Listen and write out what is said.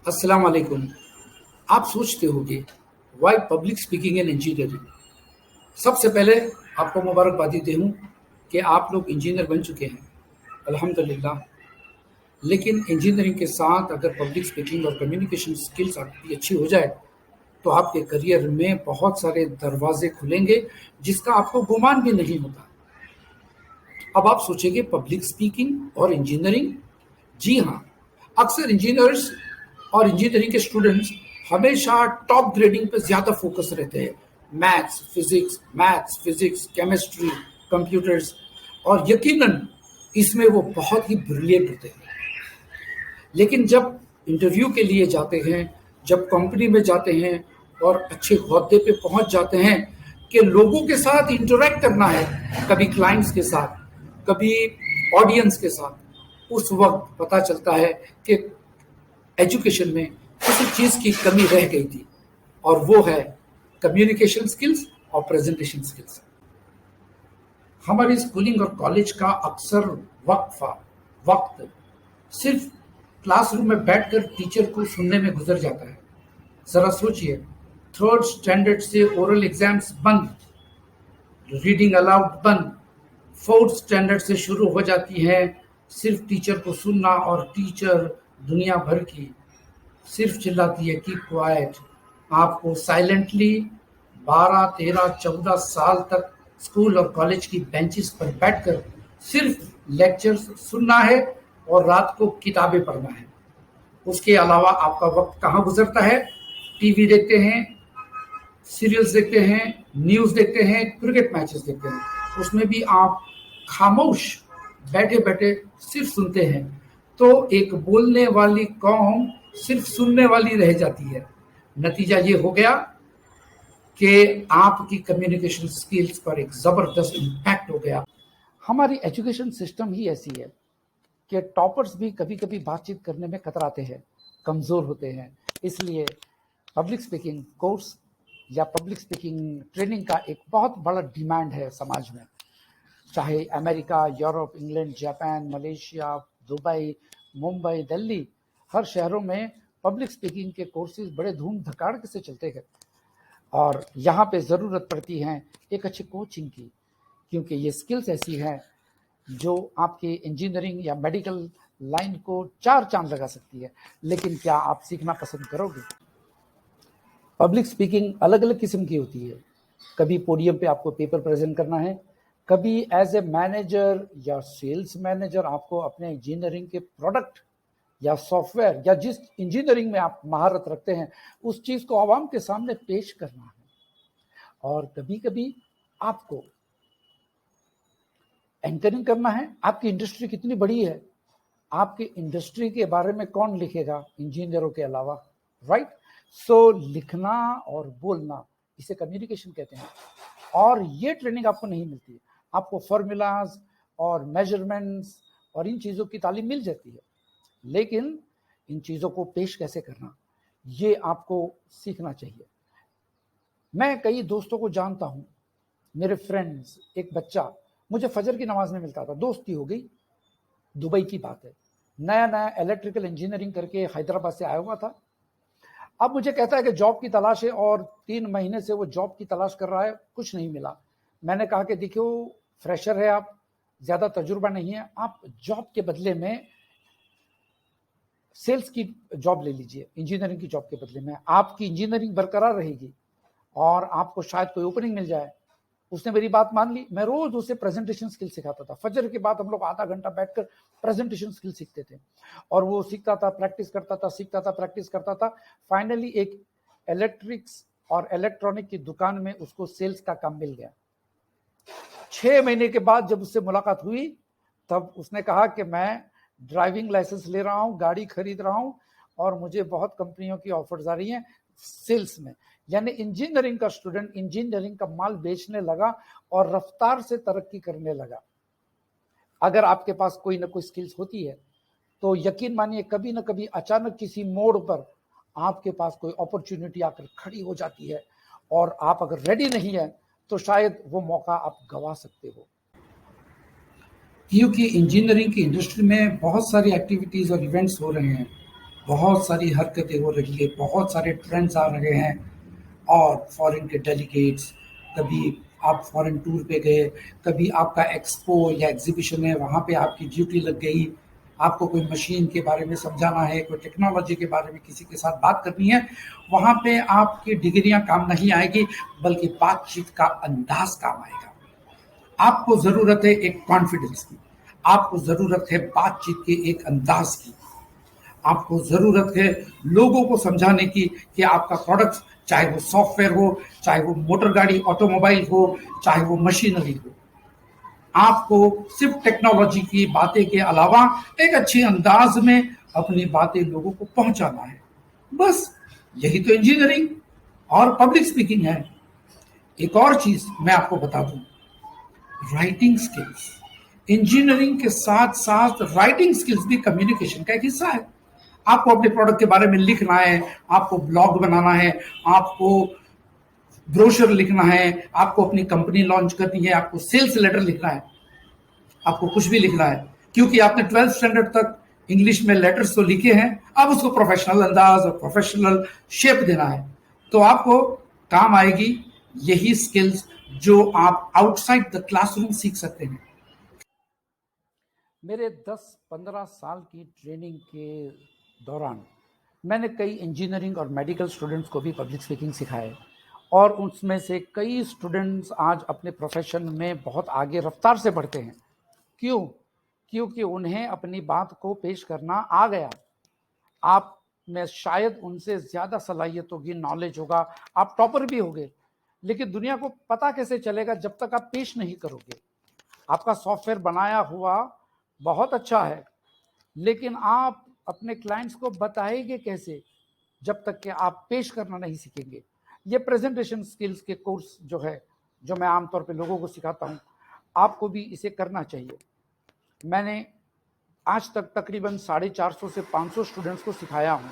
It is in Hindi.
अस्सलाम वालेकुम। आप सोचते होंगे why public speaking in engineering. सबसे पहले आपको मुबारकबादी दूँ कि आप लोग इंजीनियर बन चुके हैं, अल्हम्दुलिल्लाह। लेकिन इंजीनियरिंग के साथ अगर पब्लिक स्पीकिंग और कम्युनिकेशन स्किल्स आपकी अच्छी हो जाए, तो आपके करियर में बहुत सारे दरवाजे खुलेंगे, जिसका आपको गुमान भी नहीं होता। अब आप सोचेंगे पब्लिक स्पीकिंग और इंजीनियरिंग। जी हाँ, अक्सर इंजीनियर्स और इंजीनियरिंग के स्टूडेंट्स हमेशा टॉप ग्रेडिंग पे ज़्यादा फोकस रहते हैं। मैथ्स फिजिक्स केमिस्ट्री कंप्यूटर्स, और यकीनन इसमें वो बहुत ही ब्रिलियंट होते हैं। लेकिन जब इंटरव्यू के लिए जाते हैं, जब कंपनी में जाते हैं और अच्छे ओहदे पे पहुंच जाते हैं कि लोगों के साथ इंटरेक्ट करना है, कभी क्लाइंट्स के साथ, कभी ऑडियंस के साथ, उस वक्त पता चलता है कि एजुकेशन में किसी चीज़ की कमी रह गई थी, और वो है कम्युनिकेशन स्किल्स और प्रेजेंटेशन स्किल्स। हमारी स्कूलिंग और कॉलेज का अक्सर वक्त सिर्फ क्लासरूम में बैठकर टीचर को सुनने में गुजर जाता है। जरा सोचिए, थर्ड स्टैंडर्ड से ओरल एग्जाम्स बंद, रीडिंग अलाउड बंद, फोर्थ स्टैंडर्ड से शुरू हो जाती है सिर्फ टीचर को सुनना, और टीचर दुनिया भर की सिर्फ चिल्लाती है कीप क्वाइट। आपको साइलेंटली 12, 13, 14 साल तक स्कूल और कॉलेज की बेंचेस पर बैठकर सिर्फ लेक्चर्स सुनना है और रात को किताबें पढ़ना है। उसके अलावा आपका वक्त कहाँ गुजरता है? टीवी देखते हैं, सीरियल्स देखते हैं, न्यूज़ देखते हैं, क्रिकेट मैचेस देखते हैं। उसमें भी आप खामोश बैठे बैठे सिर्फ सुनते हैं। तो एक बोलने वाली कौम सिर्फ सुनने वाली रह जाती है। नतीजा ये हो गया कि आपकी कम्युनिकेशन स्किल्स पर एक ज़बरदस्त इम्पैक्ट हो गया। हमारी एजुकेशन सिस्टम ही ऐसी है कि टॉपर्स भी कभी कभी बातचीत करने में कतराते हैं, कमज़ोर होते हैं। इसलिए पब्लिक स्पीकिंग कोर्स या पब्लिक स्पीकिंग ट्रेनिंग का एक बहुत बड़ा डिमांड है समाज में। चाहे America, Europe, England, Japan, Malaysia, Dubai, Mumbai, Delhi, हर शहरों में पब्लिक स्पीकिंग के कोर्सेज बड़े धूम धड़ाके से चलते हैं। और यहाँ पे ज़रूरत पड़ती है एक अच्छी कोचिंग की, क्योंकि ये स्किल्स ऐसी हैं जो आपके इंजीनियरिंग या मेडिकल लाइन को चार चांद लगा सकती है। लेकिन क्या आप सीखना पसंद करोगे? पब्लिक स्पीकिंग अलग अलग किस्म की होती है। कभी पोडियम पे आपको पेपर प्रेजेंट करना है, कभी एज ए मैनेजर या सेल्स मैनेजर आपको अपने इंजीनियरिंग के प्रोडक्ट या सॉफ्टवेयर या जिस इंजीनियरिंग में आप महारत रखते हैं उस चीज़ को आवाम के सामने पेश करना है। और कभी कभी आपको एंकरिंग करना है। आपकी इंडस्ट्री कितनी बड़ी है, आपकी इंडस्ट्री के बारे में कौन लिखेगा इंजीनियरों के अलावा, राइट? सो लिखना और बोलना, इसे कम्युनिकेशन कहते हैं। और ये ट्रेनिंग आपको नहीं मिलती। आपको फॉर्मूलाज और मेजरमेंट्स और इन चीज़ों की तालीम मिल जाती है, लेकिन इन चीज़ों को पेश कैसे करना, ये आपको सीखना चाहिए। मैं कई दोस्तों को जानता हूँ, मेरे फ्रेंड्स, एक बच्चा मुझे फजर की नमाज में मिलता था, दोस्ती हो गई। दुबई की बात है, नया नया इलेक्ट्रिकल इंजीनियरिंग करके हैदराबाद से आया हुआ था। अब मुझे कहता है कि जॉब की तलाश है, और 3 महीने से वो जॉब की तलाश कर रहा है, कुछ नहीं मिला। मैंने कहा कि देखियो, फ्रेशर है आप, ज़्यादा तजुर्बा नहीं है, आप जॉब के बदले में सेल्स की जॉब ले लीजिए, इंजीनियरिंग की जॉब के बदले में आपकी इंजीनियरिंग बरकरार रहेगी और आपको शायद कोई ओपनिंग मिल जाए। उसने मेरी बात मान ली। मैं रोज उसे प्रेजेंटेशन स्किल सिखाता था। फजर के बाद हम लोग आधा घंटा बैठकर प्रेजेंटेशन स्किल सीखते थे, और वो सीखता था, प्रैक्टिस करता था, सीखता था, प्रैक्टिस करता था। फाइनली एक इलेक्ट्रिक्स और इलेक्ट्रॉनिक की दुकान में उसको सेल्स का काम मिल गया। 6 महीने के बाद जब उससे मुलाकात हुई, तब उसने कहा कि मैं ड्राइविंग लाइसेंस ले रहा हूँ, गाड़ी खरीद रहा हूँ, और मुझे बहुत कंपनियों की ऑफर्स आ रही हैं सेल्स में। यानी इंजीनियरिंग का स्टूडेंट इंजीनियरिंग का माल बेचने लगा और रफ्तार से तरक्की करने लगा। अगर आपके पास कोई ना कोई स्किल्स होती है तो यकीन मानिए कभी ना कभी अचानक किसी मोड़ पर आपके पास कोई अपॉर्चुनिटी आकर खड़ी हो जाती है, और आप अगर रेडी नहीं है तो शायद वो मौका आप गवा सकते हो। क्योंकि इंजीनियरिंग की इंडस्ट्री में बहुत सारी एक्टिविटीज़ और इवेंट्स हो रहे हैं। बहुत सारी हरकतें हो रही है, बहुत सारे ट्रेंड्स आ रहे हैं। और फॉरेन के डेलीगेट्स, कभी आप फॉरेन टूर पे गए, कभी आपका एक्सपो या एग्जीबिशन है, वहाँ पे आपकी ड्यूटी लग गई, आपको कोई मशीन के बारे में समझाना है, कोई टेक्नोलॉजी के बारे में किसी के साथ बात करनी है, वहाँ पे आपकी डिग्रियां काम नहीं आएगी, बल्कि बातचीत का अंदाज काम आएगा। आपको ज़रूरत है एक कॉन्फिडेंस की, आपको ज़रूरत है बातचीत के एक अंदाज की, आपको ज़रूरत है लोगों को समझाने की कि आपका प्रोडक्ट, चाहे वो सॉफ्टवेयर हो, चाहे वो मोटर गाड़ी ऑटोमोबाइल हो, चाहे वो मशीनरी हो, आपको सिर्फ टेक्नोलॉजी की बातें के अलावा एक अच्छे अंदाज में अपनी बातें लोगों को पहुंचाना है। बस यही तो इंजीनियरिंग और पब्लिक स्पीकिंग है। एक और चीज मैं आपको बता दूं, राइटिंग स्किल्स। इंजीनियरिंग के साथ साथ राइटिंग स्किल्स भी कम्युनिकेशन का एक हिस्सा है। आपको अपने प्रोडक्ट के बारे में लिखना है, आपको ब्लॉग बनाना है, आपको ब्रोशर लिखना है, आपको अपनी कंपनी लॉन्च करनी है, आपको सेल्स लेटर लिखना है, आपको कुछ भी लिखना है, क्योंकि आपने 12th स्टैंडर्ड तक इंग्लिश में लेटर्स तो लिखे हैं, अब उसको प्रोफेशनल अंदाज और प्रोफेशनल शेप देना है। तो आपको काम आएगी यही स्किल्स जो आप आउटसाइड द क्लासरूम सीख सकते हैं। मेरे 10-15 साल की ट्रेनिंग के दौरान मैंने कई इंजीनियरिंग और मेडिकल स्टूडेंट्स को भी पब्लिक स्पीकिंग सिखाए, और उसमें से कई स्टूडेंट्स आज अपने प्रोफेशन में बहुत आगे रफ्तार से बढ़ते हैं। क्यों? क्योंकि उन्हें अपनी बात को पेश करना आ गया। आप में शायद उनसे ज़्यादा सलाहियत होगी, नॉलेज होगा, आप टॉपर भी होगे, लेकिन दुनिया को पता कैसे चलेगा जब तक आप पेश नहीं करोगे। आपका सॉफ्टवेयर बनाया हुआ बहुत अच्छा है, लेकिन आप अपने क्लाइंट्स को बताएंगे कैसे जब तक कि आप पेश करना नहीं सीखेंगे। ये प्रेजेंटेशन स्किल्स के कोर्स जो है, जो मैं आमतौर पे लोगों को सिखाता हूँ, आपको भी इसे करना चाहिए। मैंने आज तक तकरीबन 450 से 500 स्टूडेंट्स को सिखाया हूँ।